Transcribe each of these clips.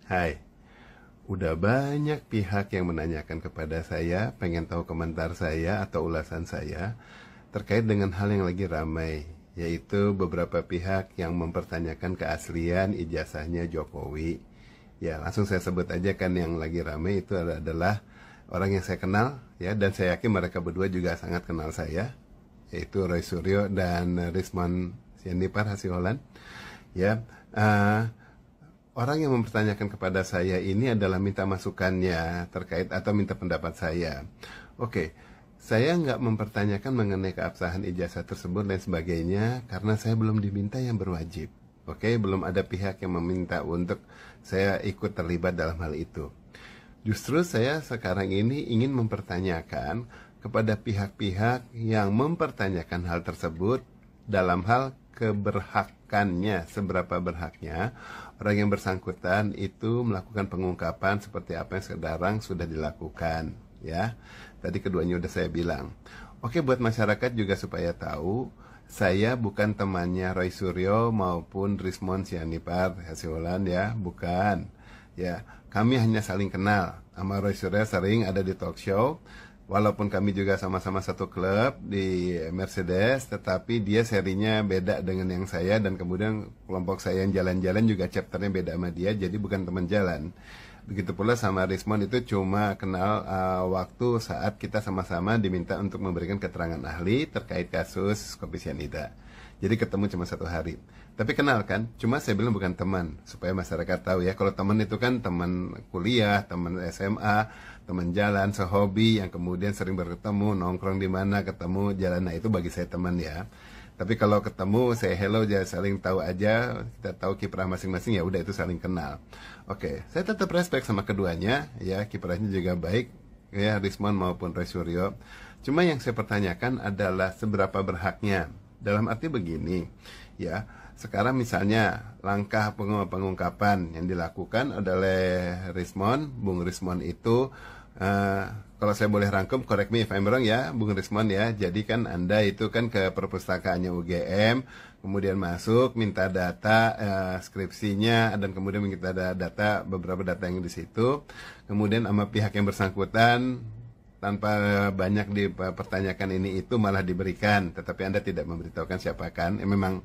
Hai, udah banyak pihak yang menanyakan kepada saya, pengen tahu komentar saya atau ulasan saya terkait dengan hal yang lagi ramai, yaitu beberapa pihak yang mempertanyakan keaslian ijazahnya Jokowi. Ya, langsung saya sebut aja kan yang lagi ramai itu adalah orang yang saya kenal, ya, dan saya yakin mereka berdua juga sangat kenal saya, yaitu Roy Suryo dan Rismon Sianipar Hasiholan. Ya, orang yang mempertanyakan kepada saya ini adalah minta masukannya terkait atau minta pendapat saya. Oke, saya nggak mempertanyakan mengenai keabsahan ijazah tersebut dan sebagainya karena saya belum diminta yang berwajib. Oke, belum ada pihak yang meminta untuk saya ikut terlibat dalam hal itu. Justru saya sekarang ini ingin mempertanyakan kepada pihak-pihak yang mempertanyakan hal tersebut dalam hal keberhakannya, seberapa berhaknya orang yang bersangkutan itu melakukan pengungkapan seperti apa yang sekarang sudah dilakukan, ya. Tadi keduanya udah saya bilang. Oke, buat masyarakat juga supaya tahu, saya bukan temannya Roy Suryo maupun Rismon Sianipar Hasiholan, ya, bukan. Ya, kami hanya saling kenal. Sama Roy Suryo sering ada di talk show. Walaupun kami juga sama-sama satu klub di Mercedes, tetapi dia serinya beda dengan yang saya, dan kemudian kelompok saya yang jalan-jalan juga chapternya beda sama dia, jadi bukan teman jalan. Begitu pula sama Rismon itu cuma kenal waktu saat kita sama-sama diminta untuk memberikan keterangan ahli terkait kasus kopi sianida. Jadi ketemu cuma satu hari. Tapi kenal kan, cuma saya bilang bukan teman, supaya masyarakat tahu ya. Kalau teman itu kan teman kuliah, teman SMA, teman jalan, sehobi yang kemudian sering bertemu, nongkrong di mana, ketemu jalan. Nah itu bagi saya teman ya. Tapi kalau ketemu, saya hello aja, saling tahu aja, kita tahu kiprah masing-masing, ya udah itu saling kenal. Oke, saya tetap respect sama keduanya, ya, kiprahnya juga baik, ya, Rismon maupun Roy Suryo. Cuma yang saya pertanyakan adalah seberapa berhaknya. Dalam arti begini, ya, sekarang misalnya langkah pengungkapan yang dilakukan oleh Rismon, Bung Rismon itu, kalau saya boleh rangkum, correct me if I'm wrong ya, Bung Rismon ya. Jadi kan Anda itu kan ke perpustakaannya UGM, kemudian masuk, minta data skripsinya, dan kemudian minta data, beberapa data yang di situ. Kemudian sama pihak yang bersangkutan, tanpa banyak dipertanyakan ini itu malah diberikan, tetapi Anda tidak memberitahukan siapa kan. Memang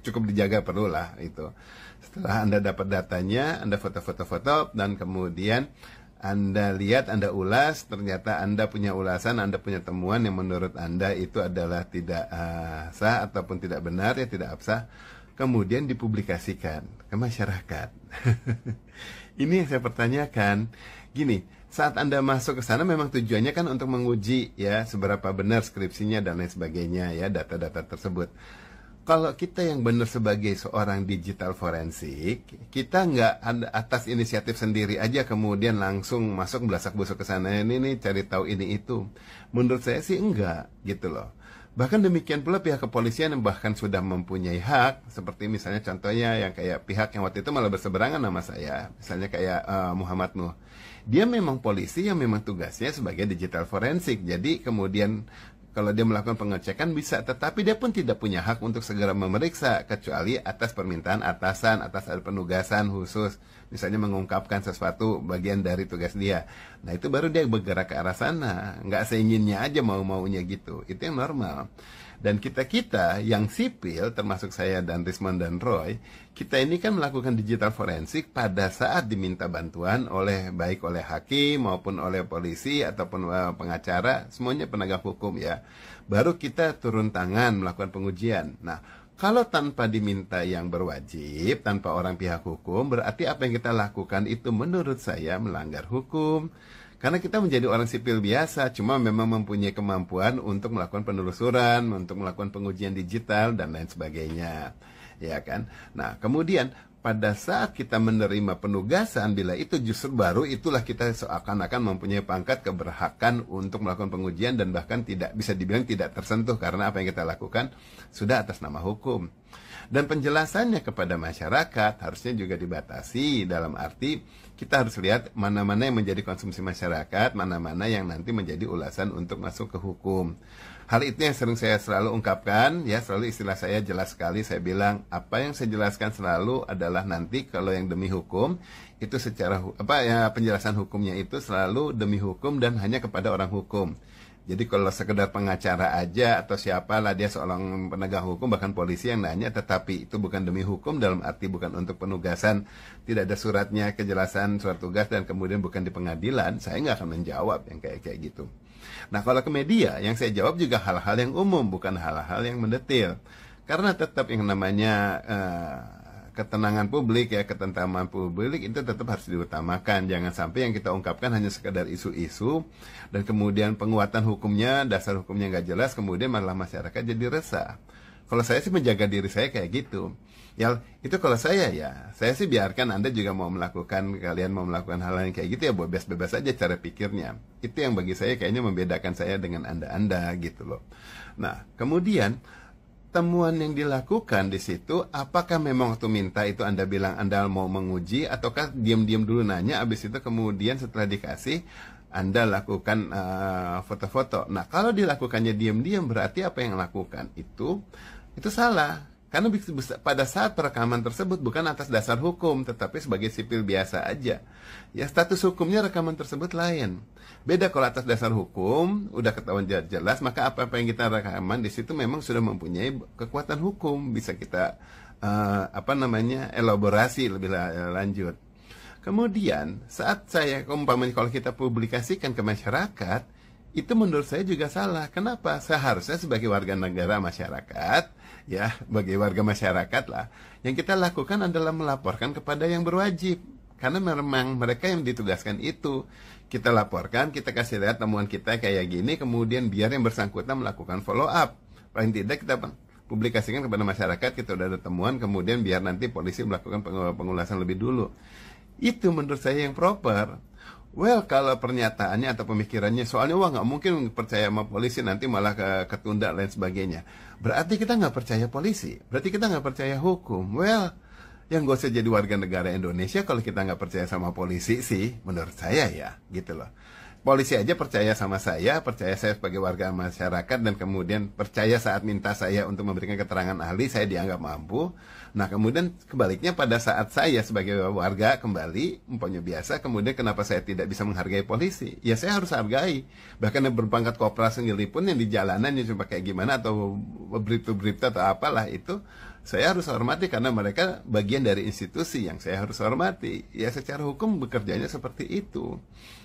cukup dijaga, perlulah itu. Setelah Anda dapat datanya, Anda foto-foto, dan kemudian Anda lihat, Anda ulas, ternyata Anda punya ulasan, Anda punya temuan yang menurut Anda itu adalah tidak sah ataupun tidak benar, ya, tidak absah. Kemudian dipublikasikan ke masyarakat. Ini yang saya pertanyakan. Gini, saat Anda masuk ke sana memang tujuannya kan untuk menguji ya seberapa benar skripsinya dan lain sebagainya, ya, data-data tersebut. Kalau kita yang benar sebagai seorang digital forensik, kita nggak atas inisiatif sendiri aja kemudian langsung masuk belasak-busuk ke sana, ini nih cari tahu ini itu. Menurut saya sih enggak gitu loh. Bahkan demikian pula pihak kepolisian yang bahkan sudah mempunyai hak, seperti misalnya contohnya yang kayak pihak yang waktu itu malah berseberangan sama saya, misalnya kayak Muhammad Nuh. Dia memang polisi yang memang tugasnya sebagai digital forensik. Jadi kemudian kalau dia melakukan pengecekan bisa, tetapi dia pun tidak punya hak untuk segera memeriksa kecuali atas permintaan atasan, atas ada penugasan khusus, misalnya mengungkapkan sesuatu bagian dari tugas dia. Nah itu baru dia bergerak ke arah sana, nggak seinginnya aja mau-maunya gitu. Itu yang normal. Dan kita-kita yang sipil, termasuk saya dan Rismon dan Roy, kita ini kan melakukan digital forensik pada saat diminta bantuan oleh baik oleh hakim maupun oleh polisi ataupun pengacara, semuanya penegak hukum ya. Baru kita turun tangan melakukan pengujian. Nah, kalau tanpa diminta yang berwajib, tanpa orang pihak hukum, berarti apa yang kita lakukan itu menurut saya melanggar hukum. Karena kita menjadi orang sipil biasa, cuma memang mempunyai kemampuan untuk melakukan penelusuran, untuk melakukan pengujian digital, dan lain sebagainya. Ya kan? Nah, kemudian pada saat kita menerima penugasan, bila itu justru baru, itulah kita seakan-akan mempunyai pangkat keberhakan untuk melakukan pengujian, dan bahkan tidak bisa dibilang tidak tersentuh, karena apa yang kita lakukan sudah atas nama hukum. Dan penjelasannya kepada masyarakat harusnya juga dibatasi, dalam arti kita harus lihat mana-mana yang menjadi konsumsi masyarakat, mana-mana yang nanti menjadi ulasan untuk masuk ke hukum. Hal itu yang sering saya selalu ungkapkan, ya selalu istilah saya jelas sekali. Saya bilang apa yang saya jelaskan selalu adalah nanti kalau yang demi hukum itu secara penjelasan hukumnya itu selalu demi hukum dan hanya kepada orang hukum. Jadi kalau sekedar pengacara aja atau siapalah dia seorang penegak hukum, bahkan polisi yang nanya, tetapi itu bukan demi hukum dalam arti bukan untuk penugasan, tidak ada suratnya, kejelasan surat tugas dan kemudian bukan di pengadilan, saya nggak akan menjawab yang kayak gitu. Nah kalau ke media, yang saya jawab juga hal-hal yang umum, bukan hal-hal yang mendetil. Karena tetap yang namanya ketenangan publik, ya ketentraman publik itu tetap harus diutamakan. Jangan sampai yang kita ungkapkan hanya sekedar isu-isu dan kemudian penguatan hukumnya, dasar hukumnya nggak jelas, kemudian malah masyarakat jadi resah. Kalau saya sih menjaga diri saya kayak gitu. Ya itu kalau saya sih biarkan Anda juga mau melakukan, kalian mau melakukan hal yang kayak gitu ya bebas-bebas aja cara pikirnya. Itu yang bagi saya kayaknya membedakan saya dengan Anda gitu loh. Nah kemudian temuan yang dilakukan di situ, apakah memang waktu minta itu Anda bilang Anda mau menguji, ataukah diam-diam dulu nanya, abis itu kemudian setelah dikasih Anda lakukan foto-foto. Nah kalau dilakukannya diam-diam berarti apa yang lakukan itu salah. Karena pada saat perekaman tersebut bukan atas dasar hukum, tetapi sebagai sipil biasa aja. Ya status hukumnya rekaman tersebut lain. Beda kalau atas dasar hukum, udah ketahuan jelas, maka apa-apa yang kita rekaman di situ memang sudah mempunyai kekuatan hukum, bisa kita elaborasi lebih lanjut. Kemudian saat saya umpamanya kalau kita publikasikan ke masyarakat, itu menurut saya juga salah. Kenapa? Seharusnya sebagai warga negara masyarakat, ya sebagai warga masyarakat lah, yang kita lakukan adalah melaporkan kepada yang berwajib. Karena memang mereka yang ditugaskan itu. Kita laporkan, kita kasih lihat temuan kita kayak gini, kemudian biar yang bersangkutan melakukan follow up. Paling tidak kita publikasikan kepada masyarakat, kita udah ada temuan, kemudian biar nanti polisi melakukan pengulasan lebih dulu. Itu menurut saya yang proper. Well, kalau pernyataannya atau pemikirannya, soalnya wah nggak mungkin percaya sama polisi, nanti malah ketunda lain sebagainya. Berarti kita nggak percaya polisi, berarti kita nggak percaya hukum. Well, yang gak usah jadi warga negara Indonesia kalau kita nggak percaya sama polisi sih, menurut saya ya, gitu loh. Polisi aja percaya sama saya sebagai warga masyarakat, dan kemudian percaya saat minta saya untuk memberikan keterangan ahli, saya dianggap mampu. Nah kemudian kebaliknya pada saat saya sebagai warga kembali, umpamanya biasa, kemudian kenapa saya tidak bisa menghargai polisi? Ya saya harus hargai. Bahkan yang berpangkat kopral sekalipun yang di jalanan yang cuma kayak gimana, atau berita atau apalah itu, saya harus hormati karena mereka bagian dari institusi yang saya harus hormati. Ya secara hukum bekerjanya seperti itu.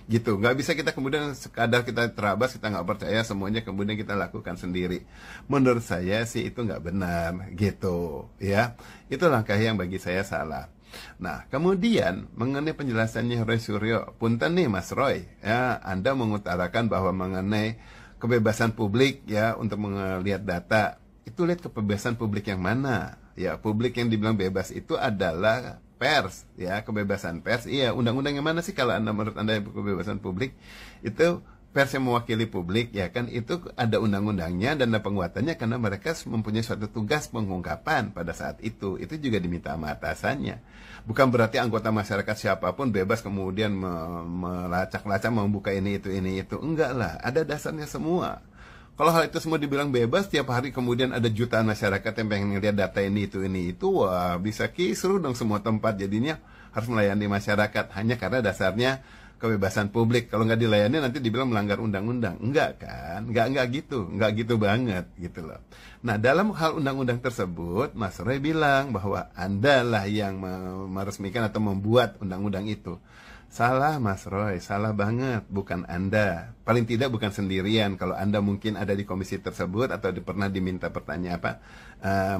Gitu, nggak bisa kita kemudian sekadar kita terabas, kita nggak percaya semuanya kemudian kita lakukan sendiri. Menurut saya sih itu nggak benar, gitu ya. Itu langkah yang bagi saya salah. Nah kemudian mengenai penjelasannya Roy Suryo, punten nih Mas Roy, ya Anda mengutarakan bahwa mengenai kebebasan publik ya untuk melihat data, itu lihat kebebasan publik yang mana? Ya publik yang dibilang bebas itu adalah pers, ya kebebasan pers. Iya, undang-undang yang mana sih kalau menurut Anda kebebasan publik? Itu pers yang mewakili publik, ya kan? Itu ada undang-undangnya dan ada penguatannya karena mereka mempunyai suatu tugas pengungkapan pada saat itu. Itu juga diminta sama atasannya. Bukan berarti anggota masyarakat siapapun bebas kemudian melacak-lacak membuka ini itu. Enggak lah, ada dasarnya semua. Kalau hal itu semua dibilang bebas, tiap hari kemudian ada jutaan masyarakat yang pengen ngeliat data ini itu, wah bisa kisruh dong semua tempat. Jadinya harus melayani masyarakat hanya karena dasarnya kebebasan publik. Kalau nggak dilayani nanti dibilang melanggar undang-undang. Enggak kan? Enggak gitu banget gitu loh. Nah dalam hal undang-undang tersebut, Mas Roy bilang bahwa Anda lah yang meresmikan atau membuat undang-undang itu. Salah Mas Roy, salah banget, bukan Anda. Paling tidak bukan sendirian. Kalau Anda mungkin ada di komisi tersebut atau pernah diminta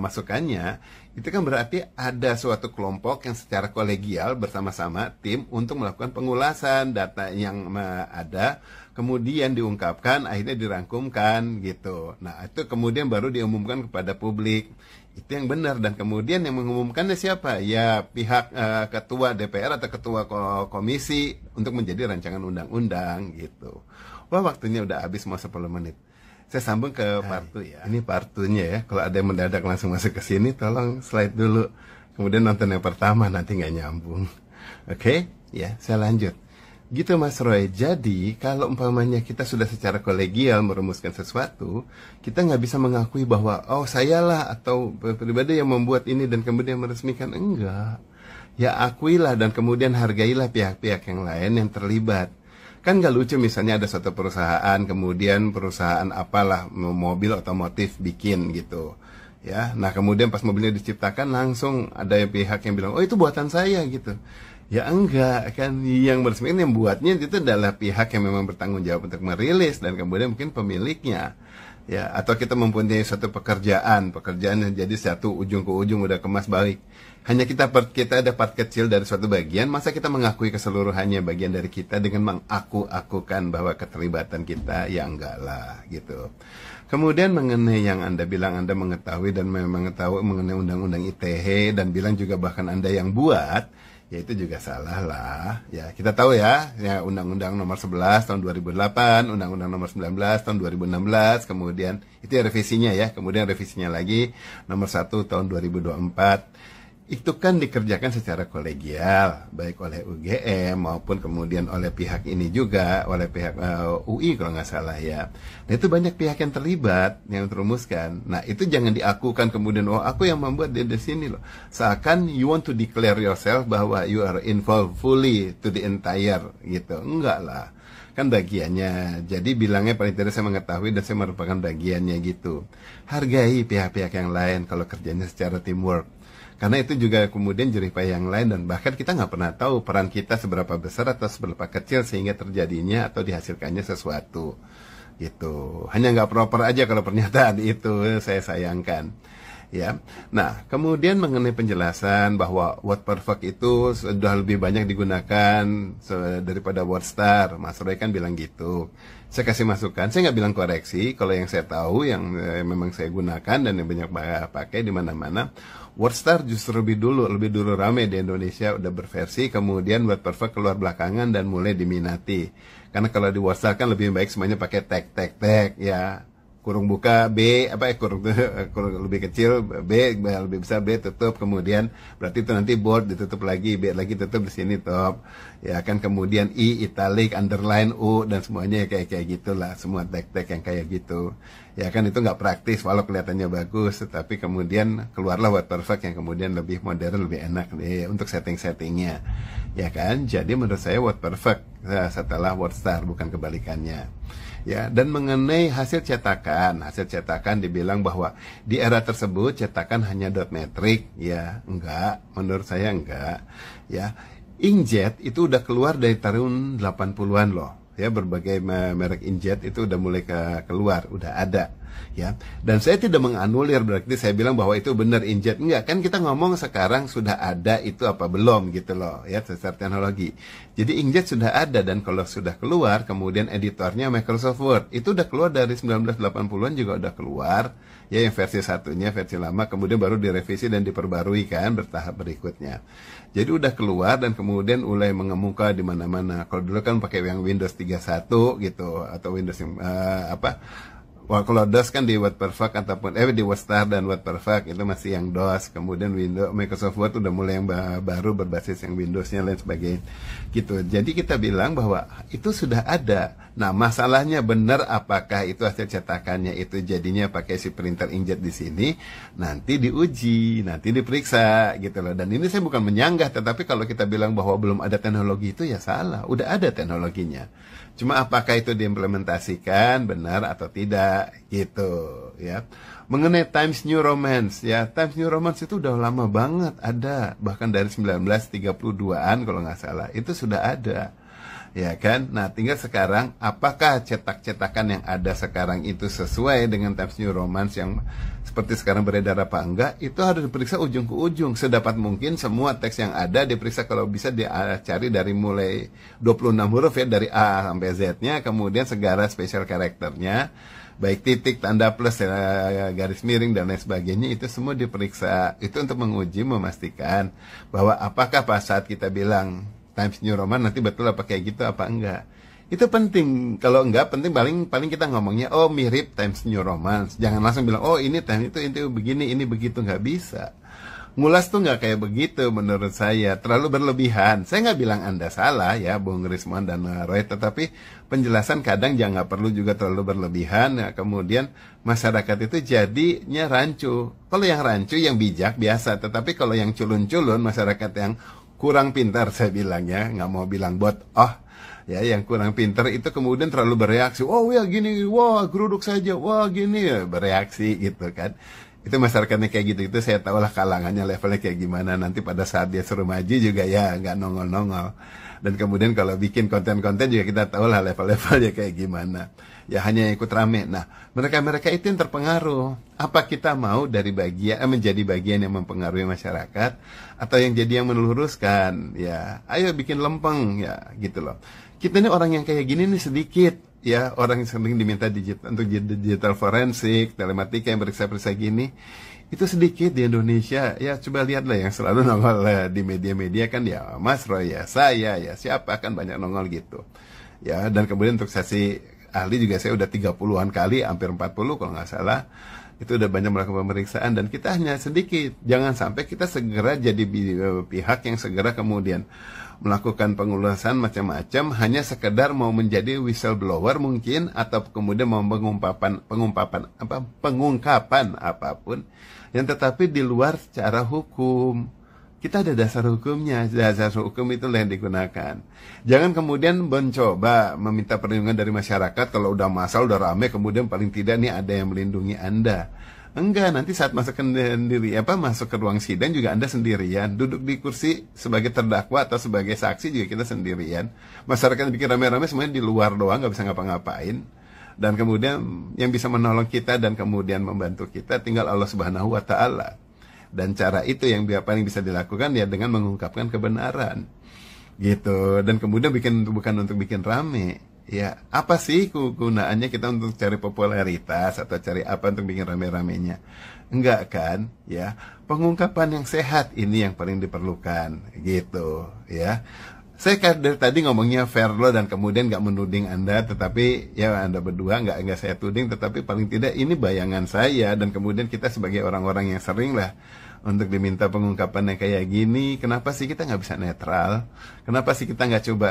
masukannya, itu kan berarti ada suatu kelompok yang secara kolegial bersama-sama tim untuk melakukan pengulasan data yang ada, kemudian diungkapkan, akhirnya dirangkumkan gitu. Nah itu kemudian baru diumumkan kepada publik. Itu yang benar, dan kemudian yang mengumumkannya siapa? Ya pihak ketua DPR atau ketua komisi untuk menjadi rancangan undang-undang gitu. Wah waktunya udah habis, mau 10 menit. Saya sambung ke part 2 ya. Ini part 2-nya ya. Kalau ada yang mendadak langsung masuk ke sini, tolong slide dulu. Kemudian nonton yang pertama, nanti nggak nyambung. Oke? Ya, saya lanjut. Gitu Mas Roy. Jadi kalau umpamanya kita sudah secara kolegial merumuskan sesuatu, kita nggak bisa mengakui bahwa oh sayalah atau pribadi yang membuat ini dan kemudian meresmikan. Enggak. Ya akuilah dan kemudian hargailah pihak-pihak yang lain yang terlibat. Kan nggak lucu misalnya ada suatu perusahaan, kemudian perusahaan apalah mobil otomotif bikin gitu. Ya, nah kemudian pas mobilnya diciptakan langsung ada pihak yang bilang, oh itu buatan saya gitu. Ya enggak, kan yang meresmikan yang buatnya itu adalah pihak yang memang bertanggung jawab untuk merilis dan kemudian mungkin pemiliknya. Ya, atau kita mempunyai suatu pekerjaan yang jadi satu ujung ke ujung udah kemas balik. Hanya kita ada part kecil dari suatu bagian, masa kita mengakui keseluruhannya bagian dari kita dengan mengaku-akukan bahwa keterlibatan kita, ya enggak lah gitu. Kemudian mengenai yang Anda bilang Anda mengetahui dan memang mengetahui mengenai undang-undang ITE dan bilang juga bahkan Anda yang buat, ya itu juga salah lah. Ya, kita tahu ya Undang-Undang Nomor 11 tahun 2008, Undang-Undang Nomor 19 tahun 2016, kemudian itu ya revisinya ya, kemudian revisinya lagi Nomor 1 tahun 2024. Itu kan dikerjakan secara kolegial, baik oleh UGM maupun kemudian oleh pihak ini juga, oleh pihak UI kalau nggak salah ya. Nah itu banyak pihak yang terlibat, yang terumuskan. Nah itu jangan diakukan kemudian, oh aku yang membuat di sini loh. Seakan you want to declare yourself bahwa you are involved fully to the entire gitu. Enggak lah. Kan bagiannya, jadi bilangnya paling tidak saya mengetahui dan saya merupakan bagiannya gitu. Hargai pihak-pihak yang lain kalau kerjanya secara teamwork. Karena itu juga kemudian jerih payah yang lain dan bahkan kita nggak pernah tahu peran kita seberapa besar atau seberapa kecil sehingga terjadinya atau dihasilkannya sesuatu gitu. Hanya nggak proper aja kalau pernyataan itu saya sayangkan ya. Nah kemudian mengenai penjelasan bahwa word perfect itu sudah lebih banyak digunakan daripada word star, Mas Roy kan bilang gitu. Saya kasih masukan, saya nggak bilang koreksi. Kalau yang saya tahu, yang memang saya gunakan dan yang banyak pakai di mana-mana, WordStar justru lebih dulu rame di Indonesia, udah berversi, kemudian word perfect keluar belakangan dan mulai diminati. Karena kalau di WordStar kan lebih baik semuanya pakai tag ya. Kurung buka B kurung lebih kecil B lebih besar B tutup, kemudian berarti itu nanti bold ditutup lagi, B lagi tutup di sini top ya kan, kemudian I italic underline U dan semuanya kayak gitulah, semua tag yang kayak gitu ya kan. Itu nggak praktis walau kelihatannya bagus, tetapi kemudian keluarlah word perfect yang kemudian lebih modern, lebih enak nih untuk settingnya ya kan. Jadi menurut saya word perfect setelah word star, bukan kebalikannya. Ya, dan mengenai hasil cetakan dibilang bahwa di era tersebut cetakan hanya dot metrik, ya enggak, menurut saya enggak. Ya, inkjet itu udah keluar dari tahun 80-an loh. Ya, berbagai merek inkjet itu udah mulai keluar, udah ada. Ya, dan saya tidak menganulir berarti saya bilang bahwa itu benar inkjet, enggak kan, kita ngomong sekarang sudah ada itu apa belum gitu loh ya, secara teknologi. Jadi inkjet sudah ada, dan kalau sudah keluar kemudian editornya Microsoft Word itu udah keluar dari 1980-an juga udah keluar ya, yang versi satunya, versi lama, kemudian baru direvisi dan diperbarui kan bertahap berikutnya. Jadi udah keluar dan kemudian mulai mengemuka di mana-mana. Kalau dulu kan pakai yang Windows 31 gitu atau Windows yang kalau DOS kan di Word Perfect ataupun di WordStar dan Word Perfect itu masih yang DOS. Kemudian Windows, Microsoft Word udah mulai yang baru berbasis yang Windowsnya lain sebagainya gitu. Jadi kita bilang bahwa itu sudah ada. Nah masalahnya benar apakah itu hasil cetakannya itu jadinya pakai si printer inkjet di sini, nanti diuji, nanti diperiksa gitu loh. Dan ini saya bukan menyanggah, tetapi kalau kita bilang bahwa belum ada teknologi itu ya salah. Udah ada teknologinya. Cuma apakah itu diimplementasikan benar atau tidak gitu ya. Mengenai Times New Romance ya, Times New Romance itu udah lama banget ada, bahkan dari 1932-an kalau nggak salah itu sudah ada ya kan. Nah tinggal sekarang apakah cetak-cetakan yang ada sekarang itu sesuai dengan Times New Romance yang seperti sekarang beredar apa enggak, itu harus diperiksa ujung ke ujung. Sedapat mungkin semua teks yang ada diperiksa, kalau bisa dicari dari mulai 26 huruf ya, dari A sampai Z-nya, kemudian segala special karakternya, baik titik, tanda plus, garis miring dan lain sebagainya, itu semua diperiksa. Itu untuk menguji, memastikan bahwa apakah pas saat kita bilang Times New Roman nanti betul apa kayak gitu apa enggak. Itu penting. Kalau enggak penting, paling kita ngomongnya oh mirip Times New Roman. Jangan langsung bilang oh ini Times itu begini, ini begitu, nggak bisa. ngulas tuh nggak kayak begitu menurut saya, terlalu berlebihan. Saya nggak bilang Anda salah ya, Bung Rismon dan Roy, tetapi penjelasan kadang jangan nggak perlu juga terlalu berlebihan. Ya, kemudian masyarakat itu jadinya rancu. Kalau yang rancu yang bijak biasa, tetapi kalau yang culun-culun, masyarakat yang kurang pintar, saya bilang ya, nggak mau bilang bot, ya yang kurang pintar itu kemudian terlalu bereaksi, oh ya gini, wah geruduk saja, wah gini, ya, bereaksi gitu kan. Itu masyarakatnya kayak gitu, itu saya tahu lah kalangannya levelnya kayak gimana. Nanti pada saat dia suruh maju juga ya nggak nongol-nongol. Dan kemudian kalau bikin konten-konten juga kita tahu lah level-levelnya kayak gimana. Ya hanya ikut rame. Nah, mereka-mereka itu yang terpengaruh. Apa kita mau dari menjadi bagian yang mempengaruhi masyarakat, atau yang jadi yang meluruskan? Ya, ayo bikin lempeng ya gitu loh. Kita ini orang yang kayak gini nih sedikit. Ya, orang yang sering diminta untuk digital forensik, telematika yang periksa-periksa gini, itu sedikit di Indonesia. Ya, coba lihatlah yang selalu nongol di media-media kan ya Mas Roy, ya saya, ya siapa kan banyak nongol gitu. Ya, dan kemudian untuk saksi ahli juga saya udah 30-an kali, hampir 40 kalau nggak salah. Itu udah banyak melakukan pemeriksaan dan kita hanya sedikit. Jangan sampai kita segera jadi pihak yang segera kemudian melakukan pengulasan macam-macam hanya sekedar mau menjadi whistleblower mungkin, atau kemudian mau pengungkapan apapun yang tetapi di luar secara hukum. Kita ada dasar hukumnya, dasar hukum itulah yang digunakan. Jangan kemudian mencoba meminta perlindungan dari masyarakat kalau udah masal, udah rame, kemudian paling tidak nih ada yang melindungi Anda. Enggak, nanti saat masuk ke ruang sidang juga Anda sendirian. Duduk di kursi sebagai terdakwa atau sebagai saksi juga kita sendirian. Masyarakat bikin rame-rame semuanya di luar doang, nggak bisa ngapa-ngapain. Dan kemudian yang bisa menolong kita dan kemudian membantu kita tinggal Allah Subhanahu wa Ta'ala. Dan cara itu yang paling bisa dilakukan ya dengan mengungkapkan kebenaran. Gitu. Dan kemudian bukan untuk bikin rame. Ya, apa sih kegunaannya kita untuk cari popularitas atau cari apa untuk bikin rame-ramenya? Enggak kan, ya. Pengungkapan yang sehat ini yang paling diperlukan, gitu, ya. Saya dari tadi ngomongnya fair loh dan kemudian nggak menuding Anda, tetapi ya Anda berdua nggak saya tuding, tetapi paling tidak ini bayangan saya dan kemudian kita sebagai orang-orang yang sering lah untuk diminta pengungkapan yang kayak gini. Kenapa sih kita nggak bisa netral? Kenapa sih kita nggak coba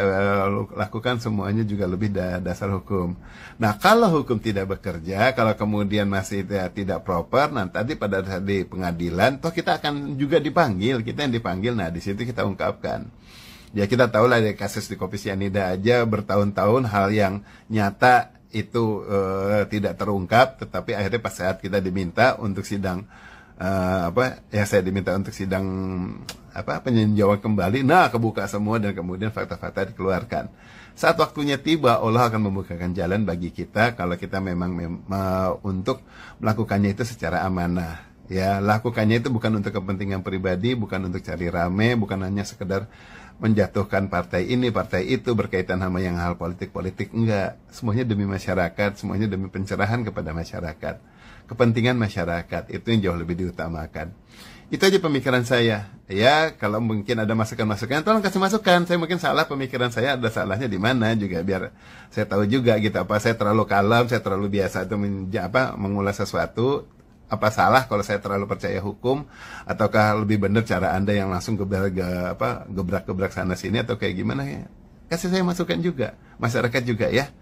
lakukan semuanya juga lebih dasar hukum? Nah, kalau hukum tidak bekerja, kalau kemudian masih tidak proper, nah tadi pada saat di pengadilan, toh kita akan juga dipanggil, kita yang dipanggil. Nah, di situ kita ungkapkan. Ya kita tahu lah dari kasus di Kopi Cyanida aja bertahun-tahun hal yang nyata itu tidak terungkap, tetapi akhirnya pas saat kita diminta untuk sidang saya diminta untuk sidang peninjauan kembali, nah kebuka semua dan kemudian fakta-fakta dikeluarkan. Saat waktunya tiba, Allah akan membukakan jalan bagi kita kalau kita memang untuk melakukannya itu secara amanah. Ya, lakukannya itu bukan untuk kepentingan pribadi, bukan untuk cari rame, bukan hanya sekedar menjatuhkan partai ini, partai itu berkaitan sama yang hal politik-politik. Enggak, semuanya demi masyarakat, semuanya demi pencerahan kepada masyarakat. Kepentingan masyarakat, itu yang jauh lebih diutamakan. Itu aja pemikiran saya. Ya, kalau mungkin ada masukan-masukan, tolong kasih masukan. Saya mungkin salah, pemikiran saya ada salahnya di mana juga, biar saya tahu juga gitu. Apa saya terlalu kalem, saya terlalu biasa itu mengulas sesuatu. Apa salah kalau saya terlalu percaya hukum, ataukah lebih benar cara Anda yang langsung gebrak-gebrak sana sini, atau kayak gimana ya? Kasih saya masukan juga, masyarakat juga ya.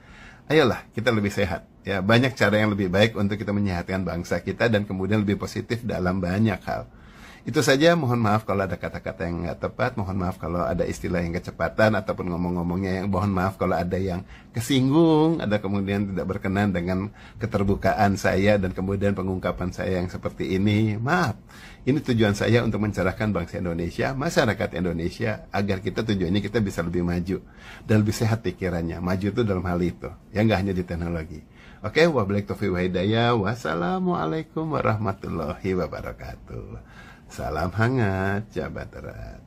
Ayolah kita lebih sehat ya. Banyak cara yang lebih baik untuk kita menyehatkan bangsa kita dan kemudian lebih positif dalam banyak hal. Itu saja, mohon maaf kalau ada kata-kata yang nggak tepat, mohon maaf kalau ada istilah yang kecepatan ataupun ngomong-ngomongnya yang, mohon maaf kalau ada yang kesinggung, ada kemudian tidak berkenan dengan keterbukaan saya dan kemudian pengungkapan saya yang seperti ini. Maaf, ini tujuan saya untuk mencerahkan bangsa Indonesia, masyarakat Indonesia, agar kita tujuannya kita bisa lebih maju dan lebih sehat pikirannya. Maju itu dalam hal itu, ya nggak hanya di teknologi. Oke, wabillahi taufiq wal hidayah. Wassalamualaikum warahmatullahi wabarakatuh. Salam hangat, jabat erat.